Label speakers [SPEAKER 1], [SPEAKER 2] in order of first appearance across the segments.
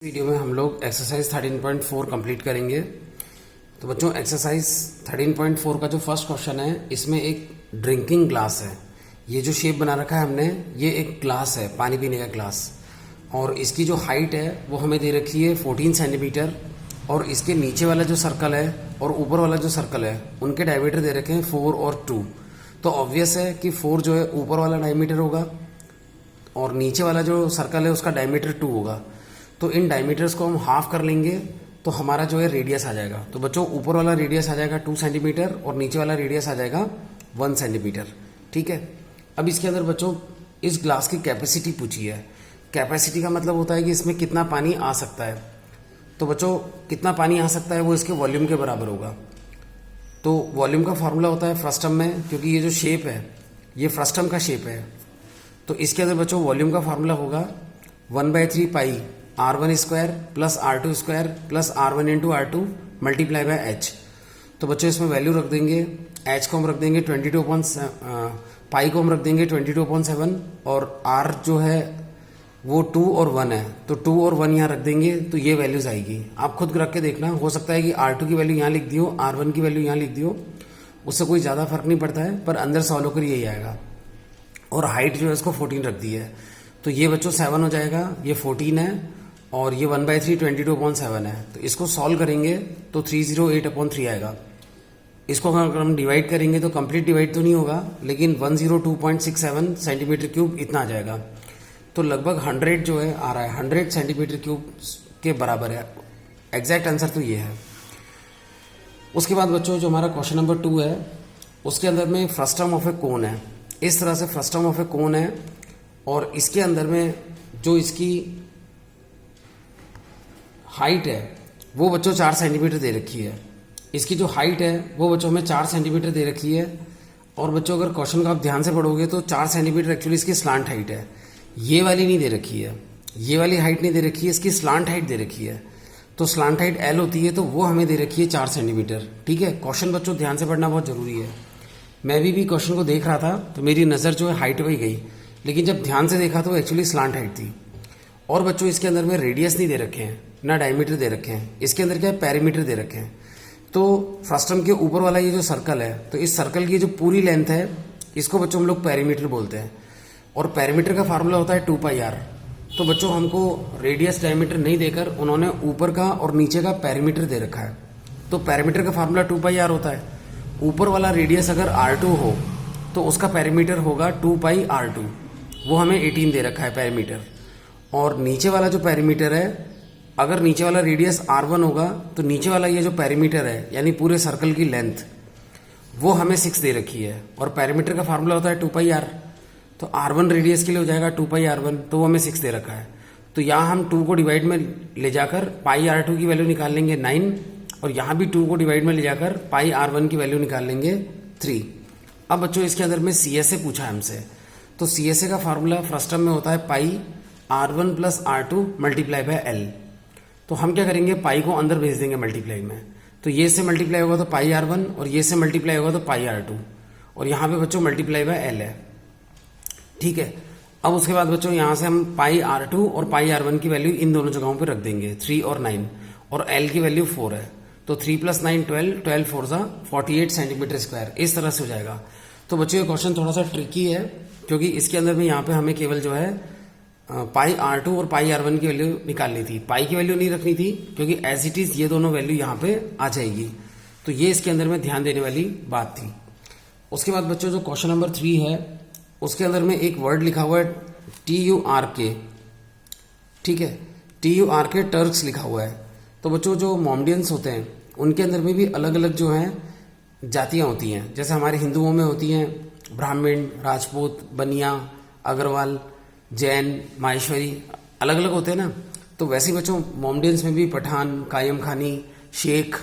[SPEAKER 1] Video में हम लोग एक्सरसाइज 13.4 कंप्लीट करेंगे। तो बच्चों एक्सरसाइज 13.4 का जो फर्स्ट क्वेश्चन है, इसमें एक ड्रिंकिंग ग्लास है। ये जो शेप बना रखा है हमने, ये एक ग्लास है, पानी पीने का ग्लास, और इसकी जो हाइट है वो हमें दे रखी है 14 सेंटीमीटर। और इसके नीचे वाला जो सर्कल है और ऊपर वाला जो सर्कल है, उनके डायमीटर दे रखे हैं 4 और 2। तो ऑब्वियस है कि 4 जो है ऊपर वाला डायमीटर होगा और नीचे वाला जो सर्कल है उसका डायमीटर 2 होगा। तो इन डायमीटर्स को हम हाफ कर लेंगे तो हमारा जो है रेडियस आ जाएगा। तो बच्चों ऊपर वाला रेडियस आ जाएगा 2 सेंटीमीटर और नीचे वाला रेडियस आ जाएगा 1 सेंटीमीटर। ठीक है। अब इसके अंदर बच्चों इस ग्लास की कैपेसिटी पूछी है। कैपेसिटी का मतलब होता है कि इसमें कितना पानी आ सकता है। तो बच्चों कितना पानी आ सकता है वो इसके वॉल्यूम के बराबर होगा। तो वॉल्यूम का फार्मूला होता है फ्रस्टम में, क्योंकि ये जो शेप है ये फ्रस्टम का शेप है। तो इसके अंदर बच्चों वॉल्यूम का फार्मूला होगा 1/3 पाई R1 square plus R2 square plus R1 into R2 multiply by H। तो बच्चों इसमें वैल्यू रख देंगे। H को हम रख देंगे 22 पाई को हम रख देंगे 22.7 और R जो है वो 2 और 1 है, तो 2 और 1 यहाँ रख देंगे तो ये वैल्यूज आएगी। आप खुद रख के देखना, हो सकता है कि R2 की वैल्यू यहाँ लिख दियो, R1 की वैल्यू यहाँ लिख दियो, उससे कोई ज़्यादा फर्क नहीं पड़ता है, पर अंदर सॉल्व होकर यही आएगा। और हाइट जो है उसको 14 रख दी है। तो ये बच्चों 7 हो जाएगा, ये 14 है और ये 1/3 22.7 है। तो इसको सॉल्व करेंगे तो 308/3 आएगा। इसको अगर हम डिवाइड करेंगे तो कंप्लीट डिवाइड तो नहीं होगा, लेकिन 102.67 सेंटीमीटर क्यूब इतना आ जाएगा। तो लगभग 100 जो है आ रहा है, 100 सेंटीमीटर क्यूब के बराबर है। एग्जैक्ट आंसर तो ये है। उसके बाद बच्चों जो हमारा क्वेश्चन नंबर 2 है, उसके अंदर में फ्रस्टम ऑफ ए कोन है। इस तरह से फ्रस्टम ऑफ ए कोन है और इसके अंदर में जो इसकी हाइट है वो बच्चों 4 सेंटीमीटर दे रखी है। इसकी जो हाइट है वो बच्चों में 4 सेंटीमीटर दे रखी है। और बच्चों अगर क्वेश्चन को आप ध्यान से पढ़ोगे तो 4 सेंटीमीटर एक्चुअली इसकी स्लांट हाइट है, ये वाली नहीं दे रखी है, ये वाली हाइट नहीं दे रखी है, इसकी स्लांट हाइट दे रखी है। तो स्लांट हाइट L होती है, तो वो हमें दे रखी है 4 सेंटीमीटर। ठीक है। क्वेश्चन बच्चों ध्यान से पढ़ना बहुत जरूरी है। मैं भी क्वेश्चन को देख रहा था तो मेरी नज़र जो है हाइट पर ही गई, लेकिन जब ध्यान से देखा तो एक्चुअली स्लांट हाइट थी। और बच्चों इसके अंदर में रेडियस नहीं दे रखे हैं, ना डायमीटर दे रखे हैं। इसके अंदर क्या है, पेरीमीटर दे रखे हैं। तो फ्रस्टम के ऊपर वाला ये जो सर्कल है, तो इस सर्कल की जो पूरी लेंथ है इसको बच्चों हम लोग पेरीमीटर बोलते हैं। और पेरीमीटर का फार्मूला होता है 2πr। तो बच्चों हमको रेडियस डायमीटर नहीं देकर उन्होंने ऊपर का और नीचे का पेरीमीटर दे रखा है। तो पेरीमीटर का फार्मूला 2πr होता है। ऊपर वाला रेडियस अगर R2 हो तो उसका पेरीमीटर होगा 2πr2, वो हमें 18 दे रखा है पेरीमीटर। और नीचे वाला जो पेरीमीटर है, अगर नीचे वाला रेडियस R1 होगा तो नीचे वाला ये जो पेरीमीटर है यानी पूरे सर्कल की लेंथ, वो हमें 6 दे रखी है। और पेरीमीटर का फार्मूला होता है 2πr। तो R1 रेडियस के लिए हो जाएगा 2πr1, तो वो हमें 6 दे रखा है। तो यहाँ हम 2 को डिवाइड में ले जाकर πr2 की वैल्यू निकाल लेंगे 9, और यहाँ भी 2 को डिवाइड में ले जाकर πr1 की वैल्यू निकाल लेंगे 3। अब बच्चों इसके अंदर में CSA पूछा है हमसे। तो CSA का फार्मूला फ्रस्टम में होता है πr1 plus R2 multiply by L। तो हम क्या करेंगे, पाई को अंदर भेज देंगे मल्टीप्लाई में। तो ये से मल्टीप्लाई होगा तो πr1 और ये से मल्टीप्लाई होगा तो πr2, और यहाँ पे बच्चों मल्टीप्लाई बाय L है। ठीक है। अब उसके बाद बच्चों यहाँ से हम πr2 और πr1 की वैल्यू इन दोनों जगहों पे रख देंगे, 3 और 9, और L की वैल्यू 4 है। तो 3 + 9 12, 12 4 ज़ा 48 सेंटीमीटर स्क्वायर, इस तरह से हो जाएगा। तो बच्चों ये क्वेश्चन थोड़ा सा ट्रिकी है, क्योंकि इसके अंदर में यहाँ पे हमें केवल जो है πr2 और πr1 की वैल्यू निकालनी थी, पाई की वैल्यू नहीं रखनी थी, क्योंकि एज इट इज ये दोनों वैल्यू यहाँ पे आ जाएगी। तो ये इसके अंदर में ध्यान देने वाली बात थी। उसके बाद बच्चों जो क्वेश्चन नंबर 3 है, उसके अंदर में एक वर्ड लिखा हुआ है TURK। ठीक है, TURK टर्क्स लिखा हुआ है। तो बच्चों जो मोमडियंस होते हैं उनके अंदर में भी अलग अलग जो हैं जातियाँ होती हैं। जैसे हमारे हिंदुओं में होती हैं ब्राह्मण, राजपूत, बनिया, अग्रवाल, जैन, माहेश्वरी, अलग अलग होते हैं ना। तो वैसे ही बच्चों मोमडियंस में भी पठान, कायम खानी, शेख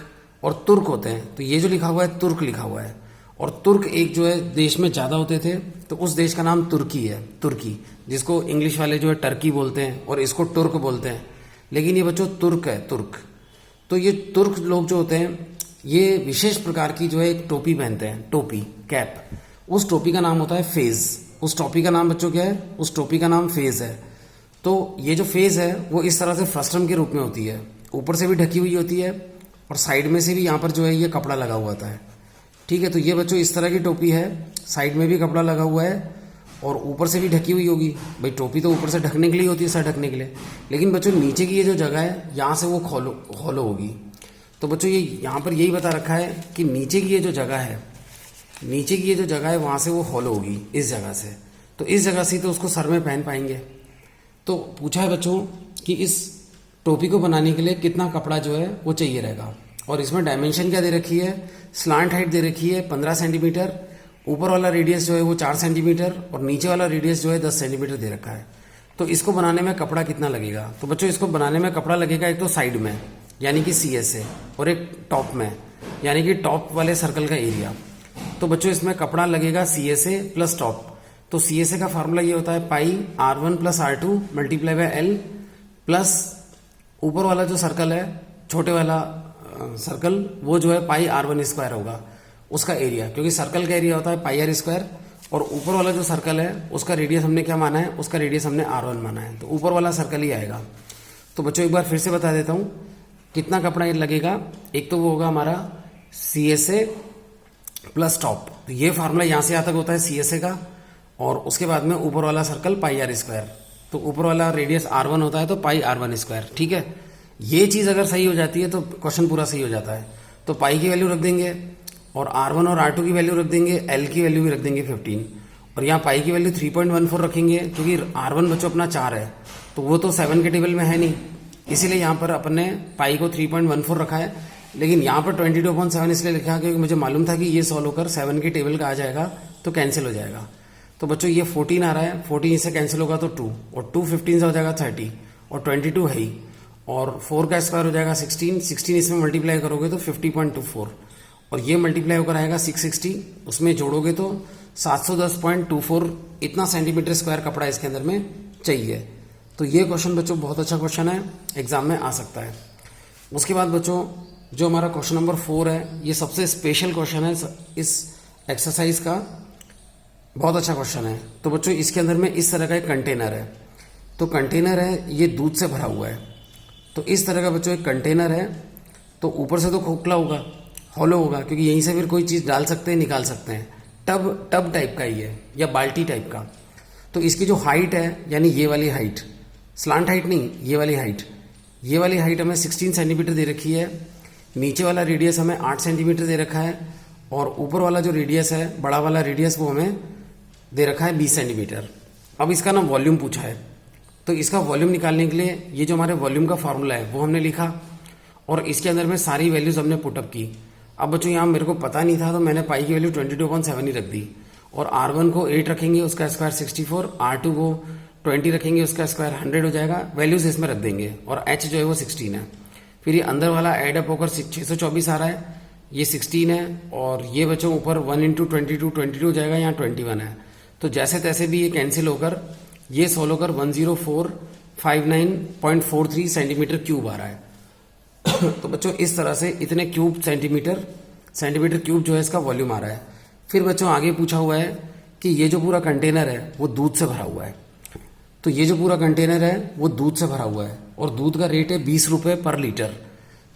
[SPEAKER 1] और तुर्क होते हैं। तो ये जो लिखा हुआ है तुर्क लिखा हुआ है। और तुर्क एक जो है देश में ज़्यादा होते थे, तो उस देश का नाम तुर्की है, तुर्की, जिसको इंग्लिश वाले जो है टर्की बोलते हैं और इसको तुर्क बोलते हैं। लेकिन ये बच्चों तुर्क है, तुर्क। तो ये तुर्क लोग जो होते हैं ये विशेष प्रकार की जो है एक टोपी पहनते हैं, टोपी, कैप। उस टोपी का नाम होता है फेज। उस टोपी का नाम बच्चों क्या है, उस टोपी का नाम फेज है। तो ये जो फेस है वो इस तरह से फ्रस्ट्रम के रूप में होती है, ऊपर से भी ढकी हुई होती है और साइड में से भी यहाँ पर जो है ये कपड़ा लगा हुआ होता है। ठीक है, तो ये बच्चों इस तरह की टोपी है, साइड में भी कपड़ा लगा हुआ है और ऊपर से भी ढकी हुई होगी। भाई टोपी तो ऊपर से ढकने के लिए होती है, सर ढकने के लिए, लेकिन बच्चों नीचे की ये जो जगह है यहाँ से वो खोलो होगी। तो बच्चों ये यहाँ पर यही बता रखा है कि नीचे की ये जो जगह है, नीचे की ये जो जगह है वहाँ से वो हॉलो होगी, इस जगह से। तो इस जगह से तो उसको सर में पहन पाएंगे। तो पूछा है बच्चों कि इस टोपी को बनाने के लिए कितना कपड़ा जो है वो चाहिए रहेगा, और इसमें डायमेंशन क्या दे रखी है, स्लांट हाइट दे रखी है 15 सेंटीमीटर, ऊपर वाला रेडियस जो है वो 4 सेंटीमीटर और नीचे वाला रेडियस जो है 10 सेंटीमीटर दे रखा है। तो इसको बनाने में कपड़ा कितना लगेगा? तो बच्चों इसको बनाने में कपड़ा लगेगा एक तो साइड में यानी कि CSA और एक टॉप में यानी कि टॉप वाले सर्कल का एरिया। तो बच्चों इसमें कपड़ा लगेगा CSA प्लस टॉप। तो CSA का फार्मूला ये होता है पाई R1 plus R2 multiply by L plus ऊपर वाला जो सर्कल है, छोटे वाला सर्कल, वो जो है पाई R1 स्क्वायर होगा उसका एरिया, क्योंकि सर्कल का एरिया होता है पाई R स्क्वायर और ऊपर वाला जो सर्कल है उसका रेडियस हमने क्या माना है, उसका रेडियस हमने R1 माना है, तो ऊपर वाला सर्कल ही आएगा। तो बच्चों एक बार फिर से बता देता हूँ कितना कपड़ा लगेगा। एक तो वो होगा हमारा CSA प्लस टॉप, तो ये फार्मूला यहाँ से यहाँ तक होता है CSA का, और उसके बाद में ऊपर वाला सर्कल पाई R स्क्वायर, तो ऊपर वाला रेडियस R1 होता है तो पाई R1 स्क्वायर। ठीक है, ये चीज़ अगर सही हो जाती है तो क्वेश्चन पूरा सही हो जाता है। तो पाई की वैल्यू रख देंगे और R1 और R2 की वैल्यू रख देंगे, L की वैल्यू भी रख देंगे 15, और यहाँ पाई की वैल्यू 3.14 रखेंगे, क्योंकि R1 बच्चों अपना 4 है तो वो तो 7 के टेबल में है नहीं, इसीलिए यहाँ पर अपन ने पाई को 3.14 रखा है। लेकिन यहाँ पर 22/7 इसलिए लिखा क्योंकि मुझे मालूम था कि ये सॉल्व होकर 7 के टेबल का आ जाएगा तो कैंसिल हो जाएगा। तो बच्चों ये 14 आ रहा है, 14 इससे कैंसिल होगा तो 2 और 2 15 से हो जाएगा 30 और 22 है ही, और 4 का स्क्वायर हो जाएगा 16, 16 इसमें मल्टीप्लाई करोगे तो 50.24 और ये मल्टीप्लाई होकर आएगा 660, उसमें जोड़ोगे तो 710.24 इतना सेंटीमीटर स्क्वायर कपड़ा इसके अंदर में चाहिए। तो ये क्वेश्चन बच्चों बहुत अच्छा क्वेश्चन है, एग्जाम में आ सकता है। उसके बाद बच्चों जो हमारा क्वेश्चन नंबर 4 है, ये सबसे स्पेशल क्वेश्चन है इस एक्सरसाइज का, बहुत अच्छा क्वेश्चन है। तो बच्चों इसके अंदर में इस तरह का एक कंटेनर है, तो कंटेनर है ये दूध से भरा हुआ है। तो इस तरह का बच्चों एक कंटेनर है, तो ऊपर से तो खोखला होगा, हॉलो होगा, क्योंकि यहीं से फिर कोई चीज़ डाल सकते हैं निकाल सकते हैं। टब टाइप का ही है या बाल्टी टाइप का। तो इसकी जो हाइट है यानी ये वाली हाइट, स्लांट हाइट नहीं, ये वाली हाइट हमें 16 सेंटीमीटर दे रखी है, नीचे वाला रेडियस हमें 8 सेंटीमीटर दे रखा है और ऊपर वाला जो रेडियस है, बड़ा वाला रेडियस, वो हमें दे रखा है 20 सेंटीमीटर। अब इसका ना वॉल्यूम पूछा है, तो इसका वॉल्यूम निकालने के लिए ये जो हमारे वॉल्यूम का फार्मूला है वो हमने लिखा और इसके अंदर में सारी वैल्यूज हमने पुटअप की। अब बच्चों यहाँ मेरे को पता नहीं था तो मैंने पाई की वैल्यू 22/7 ही रख दी, और R1 को 8 रखेंगे उसका स्क्वायर 64, R2 को 20 रखेंगे उसका स्क्वायर 100 हो जाएगा, वैल्यूज इसमें रख देंगे, और H जो है वो 16 है। फिर ये अंदर वाला एड अप होकर 624 आ रहा है, ये 16 है, और ये बच्चों ऊपर 1 × 22 हो जाएगा, यहाँ 21 है। तो जैसे तैसे भी ये कैंसिल होकर ये सोल्व होकर 10459.43 सेंटीमीटर क्यूब आ रहा है। तो बच्चों इस तरह से इतने क्यूब सेंटीमीटर क्यूब जो है इसका वॉल्यूम आ रहा है। फिर बच्चों आगे पूछा हुआ है कि ये जो पूरा कंटेनर है वो दूध से भरा हुआ है, तो ये जो पूरा कंटेनर है वो दूध से भरा हुआ है और दूध का रेट है 20 रुपये पर लीटर।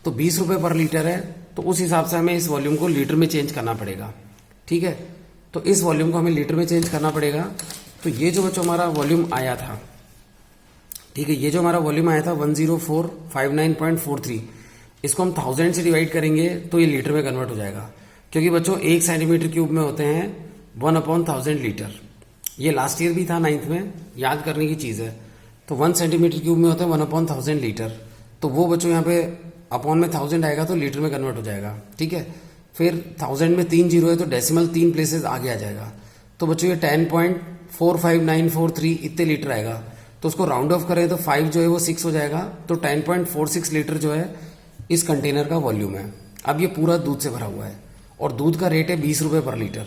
[SPEAKER 1] तो 20 रुपये पर लीटर है, तो उस हिसाब से हमें इस वॉल्यूम को लीटर में चेंज करना पड़ेगा। ठीक है, तो इस वॉल्यूम को हमें लीटर में चेंज करना पड़ेगा। तो ये जो बच्चों हमारा वॉल्यूम आया था, ठीक है, ये जो हमारा वॉल्यूम आया था 10459.43, इसको हम 1000 से डिवाइड करेंगे तो ये लीटर में कन्वर्ट हो जाएगा, क्योंकि बच्चों 1 सेंटीमीटर क्यूब में होते हैं 1/1000 लीटर। ये लास्ट ईयर भी था 9th में, याद करने की चीज़ है। तो 1 सेंटीमीटर क्यूब में होते हैं 1/1000 लीटर, तो वो बच्चों यहाँ पे अपॉन में 1000 आएगा तो लीटर में कन्वर्ट हो जाएगा। ठीक है, फिर 1000 में 3 जीरो है तो डेसिमल 3 प्लेसेस आगे आ जाएगा। तो बच्चों ये 10.45943 इतने लीटर आएगा, तो उसको राउंड ऑफ करें तो 5 जो है वो 6 हो जाएगा, तो 10.46 लीटर जो है इस कंटेनर का वॉल्यूम है। अब ये पूरा दूध से भरा हुआ है और दूध का रेट है 20 रुपये पर लीटर,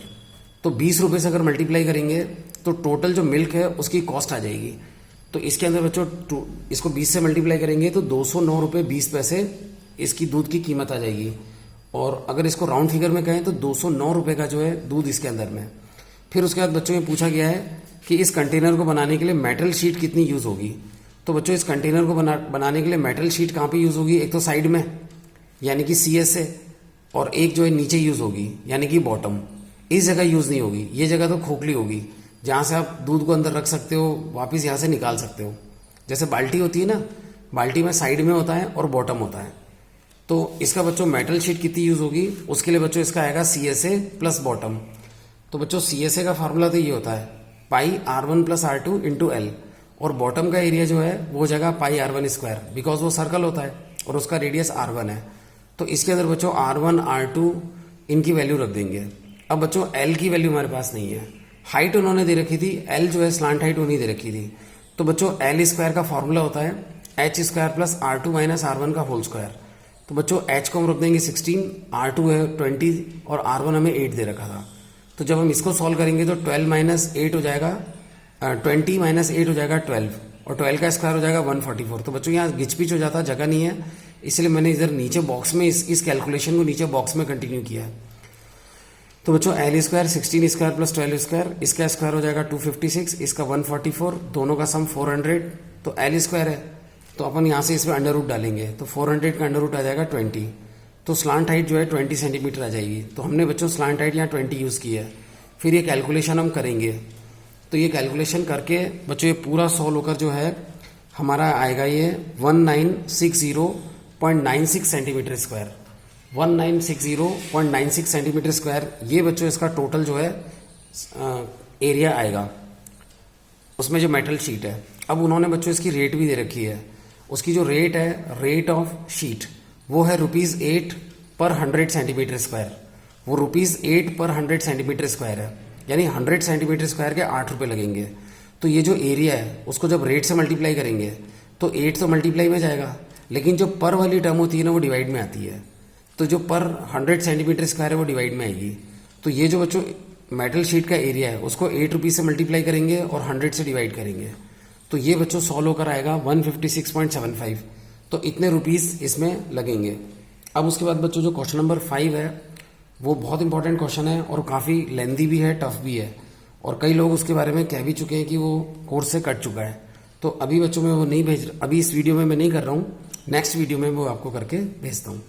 [SPEAKER 1] तो 20 रुपये से अगर मल्टीप्लाई करेंगे तो टोटल जो मिल्क है उसकी कॉस्ट आ जाएगी। तो इसके अंदर बच्चों इसको 20 से मल्टीप्लाई करेंगे तो 209 रुपये 20 पैसे इसकी दूध की कीमत आ जाएगी, और अगर इसको राउंड फिगर में कहें तो 209 रुपये का जो है दूध इसके अंदर में। फिर उसके बाद बच्चों में पूछा गया है कि इस कंटेनर को बनाने के लिए मेटल शीट कितनी यूज़ होगी। तो बच्चों इस कंटेनर को बनाने के लिए मेटल शीट कहाँ पे यूज़ होगी, एक तो साइड में यानी कि सी एस से, और एक जो है नीचे यूज़ होगी यानी कि बॉटम। इस जगह यूज़ नहीं होगी, ये जगह तो खोखली होगी जहाँ से आप दूध को अंदर रख सकते हो, वापस यहाँ से निकाल सकते हो। जैसे बाल्टी होती है ना, बाल्टी में साइड में होता है और बॉटम होता है। तो इसका बच्चों मेटल शीट कितनी यूज़ होगी, उसके लिए बच्चों इसका आएगा C S A plus bottom. तो बच्चों सी एस ए का फार्मूला तो ये होता है पाई R1 plus R2 into L, और बॉटम का एरिया जो है वो जगह पाई R1 स्क्वायर, बिकॉज वो सर्कल होता है और उसका रेडियस R1 है। तो इसके अंदर बच्चों R1 R2 इनकी वैल्यू रख देंगे। अब बच्चों L की वैल्यू हमारे पास नहीं है, हाइट उन्होंने दे रखी थी, L जो है स्लांट हाइट उन्हीं दे रखी थी। तो बच्चों L स्क्वायर का फॉर्मूला होता है H square plus R2 minus R1 का होल स्क्वायर। तो बच्चों H को हम रख देंगे 16, R2 है 20 और R1 हमें 8 दे रखा था। तो जब हम इसको सॉल्व करेंगे तो 12 माइनस 8 हो जाएगा 20 माइनस 8 हो जाएगा 12, और 12 का स्क्वायर हो जाएगा 144। तो बच्चों यहाँ गिचपिच हो जाता, जगह नहीं है, इसलिए मैंने इधर नीचे बॉक्स में इस कैलकुलेशन को नीचे बॉक्स में कंटिन्यू किया है। तो बच्चों L square 16 square plus 12 square, इसका स्क्वायर हो जाएगा 256, इसका 144, दोनों का सम 400। तो एल स्क्वायर है तो अपन यहाँ से इसमें अंडर रूट डालेंगे, तो 400 का अंडर रूट आ जाएगा 20। तो स्लांट हाइट जो है 20 सेंटीमीटर आ जाएगी। तो हमने बच्चों स्लांट हाइट यहाँ 20 यूज़ की है। फिर ये कैलकुलेशन हम करेंगे, तो ये कैलकुलेशन करके बच्चों ये पूरा सॉल्व होकर जो है हमारा आएगा ये 1960.96 सेंटीमीटर स्क्वायर, 1960.96 सेंटीमीटर स्क्वायर। ये बच्चों इसका टोटल जो है एरिया आएगा, उसमें जो मेटल शीट है। अब उन्होंने बच्चों इसकी रेट भी दे रखी है, उसकी जो रेट है, रेट ऑफ शीट, वो है ₹8 पर 100 सेंटीमीटर स्क्वायर। वो ₹8 पर 100 सेंटीमीटर स्क्वायर है, यानी 100 सेंटीमीटर स्क्वायर के 8 रुपये लगेंगे। तो ये जो एरिया है उसको जब रेट से मल्टीप्लाई करेंगे तो 8 तो मल्टीप्लाई में जाएगा, लेकिन जो पर वाली टर्म होती है ना वो डिवाइड में आती है। तो जो पर 100 सेंटीमीटर स्क्वायर है वो डिवाइड में आएगी। तो ये जो बच्चों मेटल शीट का एरिया है उसको 8 रुपीज़ से मल्टीप्लाई करेंगे और 100 से डिवाइड करेंगे। तो ये बच्चों सॉल्व होकर आएगा 156.75। तो इतने रुपीज़ इसमें लगेंगे। अब उसके बाद बच्चों जो क्वेश्चन नंबर 5 है वो बहुत इंपॉर्टेंट क्वेश्चन है और काफ़ी लेंदी भी है, टफ भी है, और कई लोग उसके बारे में कह भी चुके हैं कि वो कोर्स से कट चुका है। तो अभी बच्चों में वो नहीं भेज, अभी इस वीडियो में मैं नहीं कर रहा हूँ, नेक्स्ट वीडियो में वो आपको करके भेजता हूँ।